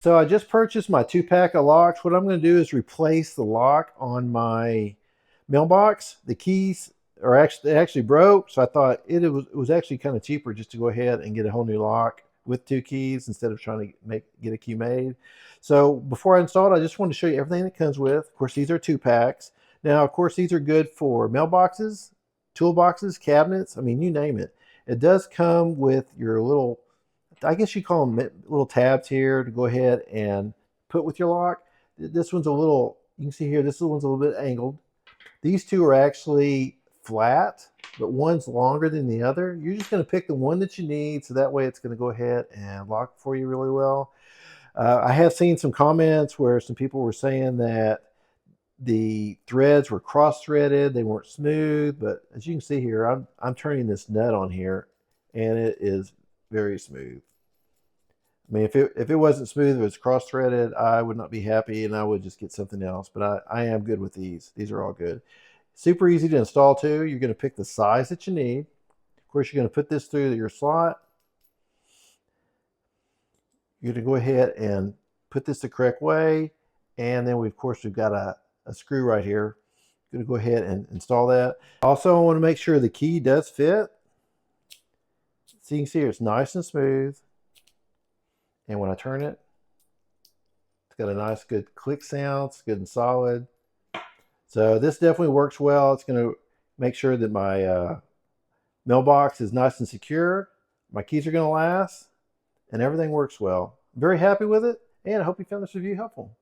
So I just purchased my 2-pack of locks. What I'm going to do is replace the lock on my mailbox. The keys are actually broke, so I thought it was actually kind of cheaper just to go ahead and get a whole new lock with 2 keys instead of trying to get a key made. So before I install it, I just wanted to show you everything that comes with. Of course, these are 2 packs. Now, of course, these are good for mailboxes, toolboxes, cabinets. I mean, you name it. It does come with your little, I guess you call them little tabs here to go ahead and put with your lock. This one's a little, you can see here, this one's a little bit angled. These two are actually flat, but one's longer than the other. You're just going to pick the one that you need, so that way it's going to go ahead and lock for you really well. I have seen some comments where some people were saying that the threads were cross-threaded, they weren't smooth, but as you can see here, I'm turning this nut on here, and it is very smooth. I mean, if it wasn't smooth, if it was cross-threaded, I would not be happy, and I would just get something else. But I am good with these. These are all good. Super easy to install too. You're going to pick the size that you need. Of course, you're going to put this through your slot. You're going to go ahead and put this the correct way, and then of course we've got a screw right here. I'm going to go ahead and install that. Also, I want to make sure the key does fit. So you can see here, it's nice and smooth. And when I turn it, it's got a nice, good click sound. It's good and solid. So this definitely works well. It's going to make sure that my mailbox is nice and secure. My keys are going to last, and everything works well. I'm very happy with it, and I hope you found this review helpful.